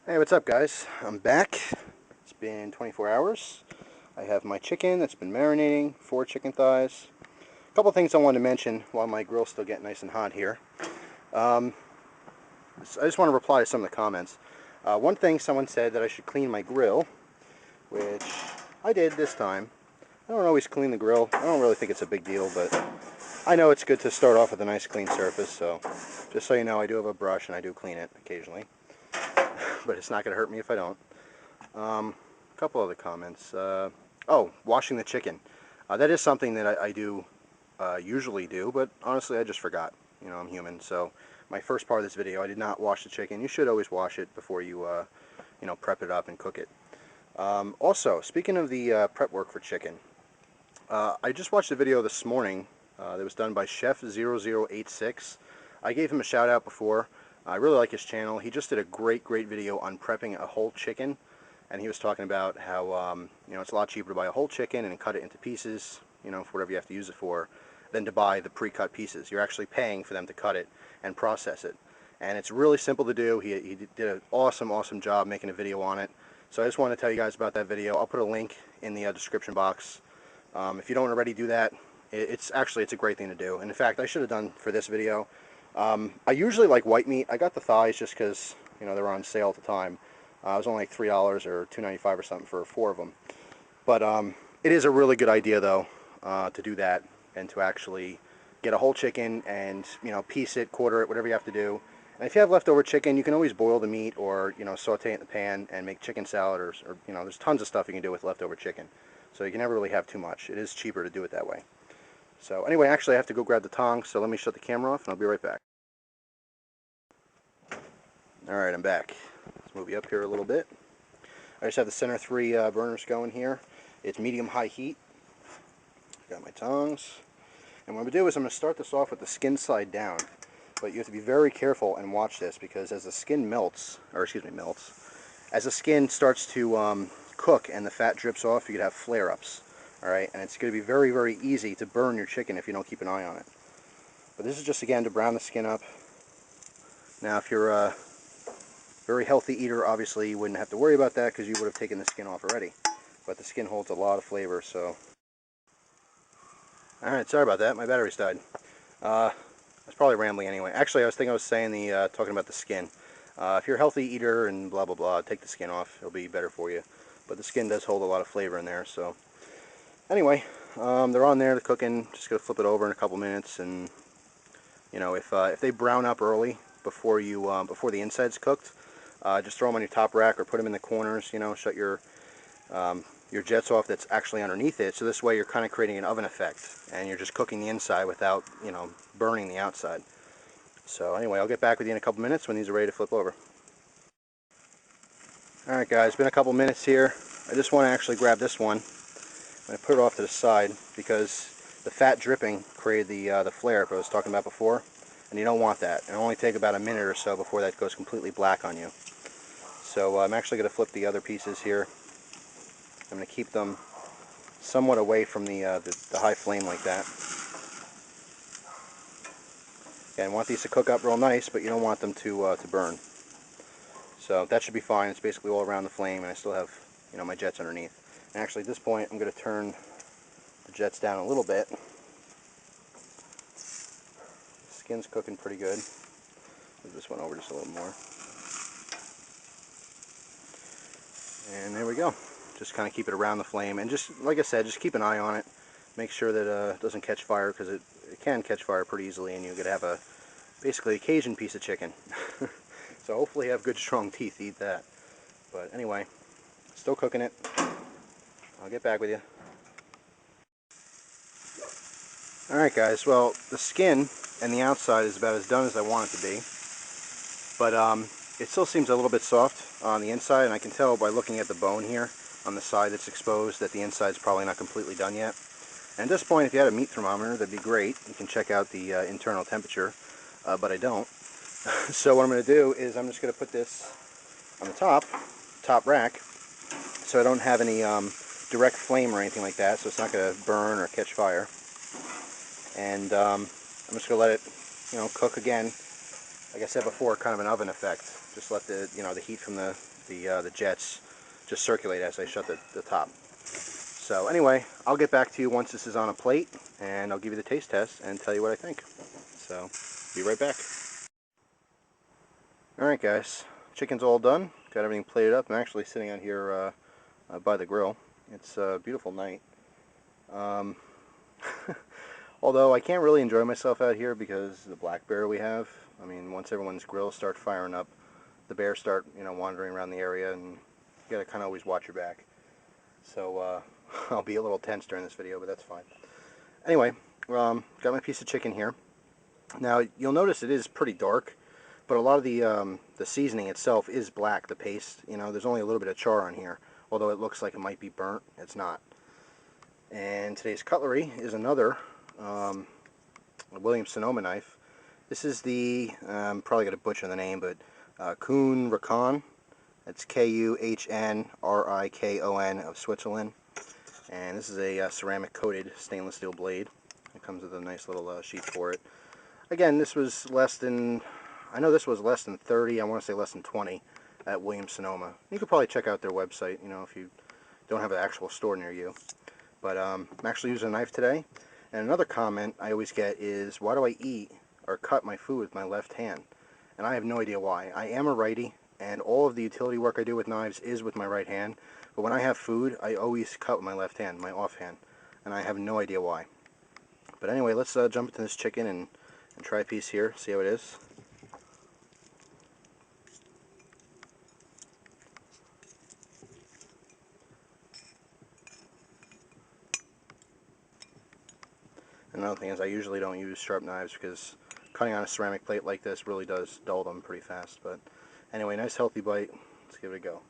Hey, what's up, guys? I'm back. It's been 24 hours. I have my chicken that's been marinating, 4 chicken thighs. A couple things I wanted to mention while my grill's still getting nice and hot here. I just want to reply to some of the comments. One thing, someone said that I should clean my grill, which I did this time. I don't always clean the grill. I don't really think it's a big deal, but I know it's good to start off with a nice clean surface, so just so you know, I do have a brush and I do clean it occasionally. But it's not going to hurt me if I don't. A couple other comments. Oh, washing the chicken. That is something that I do usually do, but honestly I just forgot. You know, I'm human, so my first part of this video, I did not wash the chicken. You should always wash it before you, you know, prep it up and cook it. Also, speaking of the prep work for chicken, I just watched a video this morning that was done by Chef0086. I gave him a shout out before. I really like his channel. He just did a great video on prepping a whole chicken, and he was talking about how you know, it's a lot cheaper to buy a whole chicken and cut it into pieces, you know, for whatever you have to use it for, than to buy the pre-cut pieces. You're actually paying for them to cut it and process it, and it's really simple to do. He did an awesome job making a video on it. So I just want to tell you guys about that video. I'll put a link in the description box. If you don't already do that, it's a great thing to do. And in fact, I should have done for this video. I usually like white meat. I got the thighs just because, you know, they were on sale at the time. It was only like $3 or $2.95 or something for 4 of them. But it is a really good idea, though, to do that and to actually get a whole chicken and, you know, piece it, quarter it, whatever you have to do. And if you have leftover chicken, you can always boil the meat or, you know, saute it in the pan and make chicken salad or you know, there's tons of stuff you can do with leftover chicken. So you can never really have too much. It is cheaper to do it that way. So anyway, actually I have to go grab the tongs, so let me shut the camera off and I'll be right back. Alright, I'm back. Let's move you up here a little bit. I just have the center 3 burners going here. It's medium-high heat. Got my tongs. And what I'm going to do is I'm going to start this off with the skin side down. But you have to be very careful and watch this, because as the skin melts, as the skin starts to cook and the fat drips off, you could have flare-ups. Alright, and it's going to be very easy to burn your chicken if you don't keep an eye on it. But this is just, again, to brown the skin up. Now, if you're a very healthy eater, obviously you wouldn't have to worry about that because you would have taken the skin off already. But the skin holds a lot of flavor, so... Alright, sorry about that. My battery's died. I was probably rambling anyway. Actually, I was saying talking about the skin. If you're a healthy eater and blah blah blah, take the skin off. It'll be better for you. But the skin does hold a lot of flavor in there, so... Anyway, they're on there, they're cooking. Just gonna flip it over in a couple minutes, and you know, if they brown up early before the inside's cooked, just throw them on your top rack or put them in the corners. You know, shut your jets off that's actually underneath it. So this way, you're kind of creating an oven effect, and you're just cooking the inside without, you know, burning the outside. So anyway, I'll get back with you in a couple minutes when these are ready to flip over. All right, guys, been a couple minutes here. I just want to actually grab this one. I'm going to put it off to the side because the fat dripping created the flare-up I was talking about before, and you don't want that. It'll only take about a minute or so before that goes completely black on you. So I'm actually going to flip the other pieces here. I'm going to keep them somewhat away from the high flame like that. Again, want these to cook up real nice, but you don't want them to burn. So that should be fine. It's basically all around the flame, and I still have, you know, my jets underneath. And actually, at this point, I'm going to turn the jets down a little bit. The skin's cooking pretty good. Move this one over just a little more. And there we go. Just kind of keep it around the flame, and just, like I said, just keep an eye on it. Make sure that it doesn't catch fire, because it can catch fire pretty easily, and you're going to have basically a Cajun piece of chicken. So hopefully you have good strong teeth to eat that. But anyway, still cooking it. I'll get back with you. Alright, guys, well, the skin and the outside is about as done as I want it to be. But it still seems a little bit soft on the inside, and I can tell by looking at the bone here on the side that's exposed that the inside's probably not completely done yet. And at this point, if you had a meat thermometer, that'd be great. You can check out the internal temperature, but I don't. So what I'm going to do is I'm just going to put this on the top rack, so I don't have any direct flame or anything like that, so it's not going to burn or catch fire. And I'm just going to let it, you know, cook again. Like I said before, kind of an oven effect. Just let the, you know, the heat from the the jets just circulate as I shut the top. So anyway, I'll get back to you once this is on a plate, and I'll give you the taste test and tell you what I think. So, be right back. Alright guys, chicken's all done. Got everything plated up. I'm actually sitting out here by the grill. It's a beautiful night. Although I can't really enjoy myself out here because the black bear we have. I mean, once everyone's grills start firing up, the bears start, wandering around the area, and you gotta kind of always watch your back. So I'll be a little tense during this video, but that's fine. Anyway, got my piece of chicken here. Now you'll notice it is pretty dark, but a lot of the seasoning itself is black. The paste, there's only a little bit of char on here, although it looks like it might be burnt. It's not. And today's cutlery is another Williams Sonoma knife. This is the, I'm probably going to butcher the name, but Kuhn Rikon. It's Kuhnrikon of Switzerland. And this is a ceramic coated stainless steel blade. It comes with a nice little sheet for it. Again, this was less than, I know this was less than 30, I want to say less than 20 at Williams Sonoma. You could probably check out their website, if you don't have an actual store near you. But I'm actually using a knife today. And another comment I always get is, why do I eat or cut my food with my left hand? And I have no idea why. I am a righty, and all of the utility work I do with knives is with my right hand. But when I have food, I always cut with my left hand, my offhand. And I have no idea why. But anyway, let's jump into this chicken and try a piece here, see how it is. Another thing is I usually don't use sharp knives because cutting on a ceramic plate like this really does dull them pretty fast. But anyway, nice healthy bite. Let's give it a go.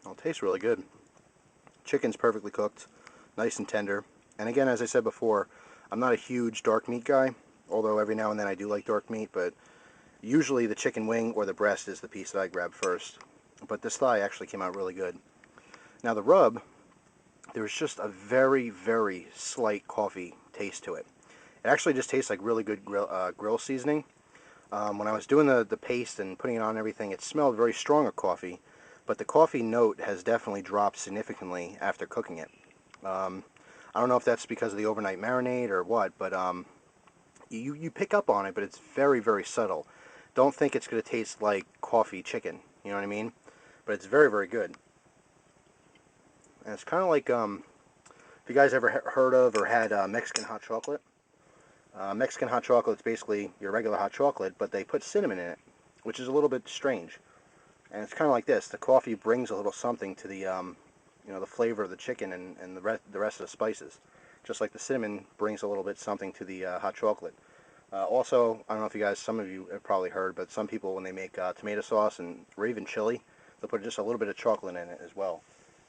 Well, it tastes really good. Chicken's perfectly cooked, nice and tender. And again, as I said before, I'm not a huge dark meat guy, although every now and then I do like dark meat, but usually the chicken wing or the breast is the piece that I grab first. But this thigh actually came out really good. Now the rub, there's just a very, very slight coffee taste to it. It actually just tastes like really good grill seasoning. When I was doing the paste and putting it on everything, it smelled very strong of coffee, but the coffee note has definitely dropped significantly after cooking it. I don't know if that's because of the overnight marinade or what, but you pick up on it, but it's very, very subtle. Don't think it's going to taste like coffee chicken, you know what I mean? But it's very, very good. And it's kind of like, if you guys ever heard of or had Mexican hot chocolate. Mexican hot chocolate is basically your regular hot chocolate, but they put cinnamon in it, which is a little bit strange. And it's kind of like this. The coffee brings a little something to the, the flavor of the chicken and the rest of the spices. Just like the cinnamon brings a little bit something to the hot chocolate. Also, I don't know if you guys, some of you have probably heard, but some people when they make tomato sauce or even chili, they'll put just a little bit of chocolate in it as well.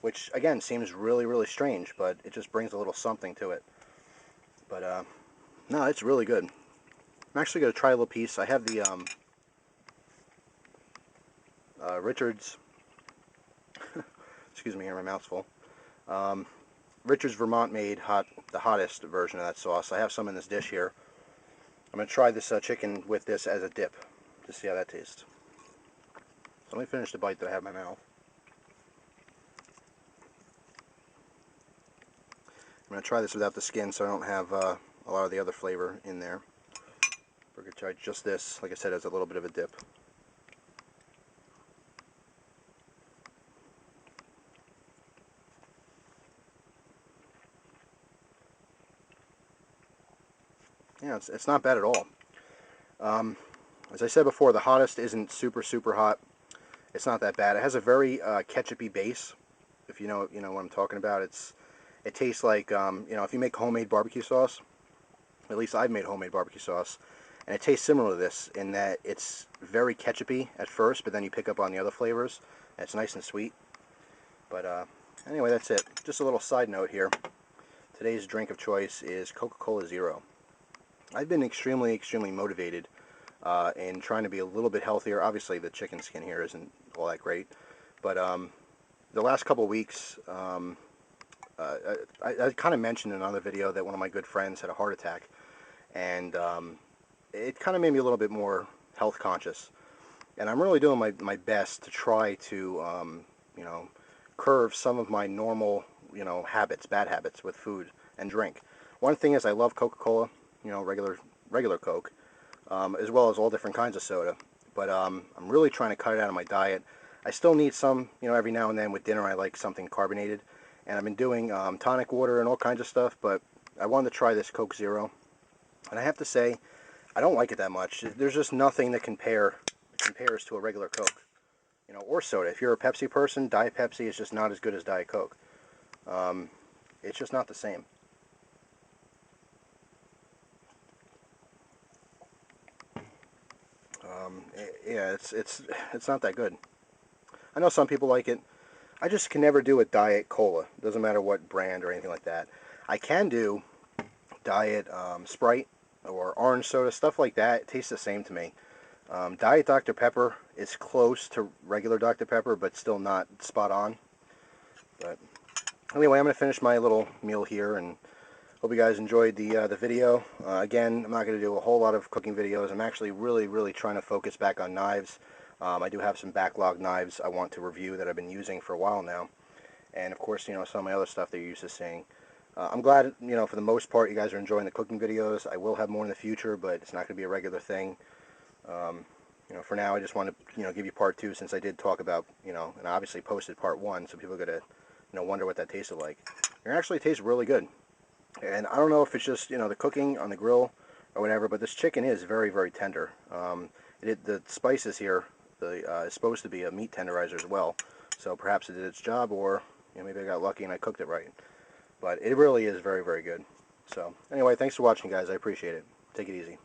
Which, again, seems really, really strange, but it just brings a little something to it. But, no, it's really good. I'm actually going to try a little piece. I have the Richard's, excuse me, here my mouth's full. Richard's Vermont made the hottest version of that sauce. I have some in this dish here. I'm going to try this chicken with this as a dip to see how that tastes. So let me finish the bite that I have in my mouth. I'm going to try this without the skin so I don't have a lot of the other flavor in there. We're going to try just this, like I said, as a little bit of a dip. Yeah, it's not bad at all. As I said before, the hottest isn't super, super hot. It's not that bad. It has a very ketchup-y base, if you know what I'm talking about. It tastes like, if you make homemade barbecue sauce, at least I've made homemade barbecue sauce, and it tastes similar to this in that it's very ketchup-y at first, but then you pick up on the other flavors, and it's nice and sweet. But anyway, that's it. Just a little side note here. Today's drink of choice is Coca-Cola Zero. I've been extremely, extremely motivated and trying to be a little bit healthier. Obviously, the chicken skin here isn't all that great, but the last couple weeks, I kind of mentioned in another video that one of my good friends had a heart attack, and it kind of made me a little bit more health conscious. And I'm really doing my best to try to, you know, curve some of my normal, you know, habits, bad habits with food and drink. One thing is I love Coca-Cola, you know, regular Coke, as well as all different kinds of soda. But I'm really trying to cut it out of my diet. I still need some, you know, every now and then with dinner I like something carbonated. And I've been doing tonic water and all kinds of stuff, but I wanted to try this Coke Zero. And I have to say, I don't like it that much. There's just nothing that compares to a regular Coke, you know, or soda. If you're a Pepsi person, Diet Pepsi is just not as good as Diet Coke. It's just not the same. Yeah, it's not that good. I know some people like it. I just can never do a Diet Cola. Doesn't matter what brand or anything like that. I can do Diet Sprite or orange soda, stuff like that. It tastes the same to me. Diet Dr. Pepper is close to regular Dr. Pepper, but still not spot on. But anyway, I'm going to finish my little meal here, and hope you guys enjoyed the video. Again, I'm not going to do a whole lot of cooking videos. I'm actually really trying to focus back on knives. I do have some backlog knives I want to review that I've been using for a while now. And of course, you know, some of my other stuff that you're used to seeing. I'm glad, you know, for the most part, you guys are enjoying the cooking videos. I will have more in the future, but it's not going to be a regular thing. You know, for now, I just want to, you know, give you part 2 since I did talk about, you know, and I obviously posted part 1, so people are going to, you know, wonder what that tasted like. It actually tastes really good. And I don't know if it's just, you know, the cooking on the grill or whatever, but this chicken is very tender. The spices here is supposed to be a meat tenderizer as well, so perhaps it did its job, or, you know, maybe I got lucky and I cooked it right. But it really is very good. So anyway, thanks for watching, guys. I appreciate it. Take it easy.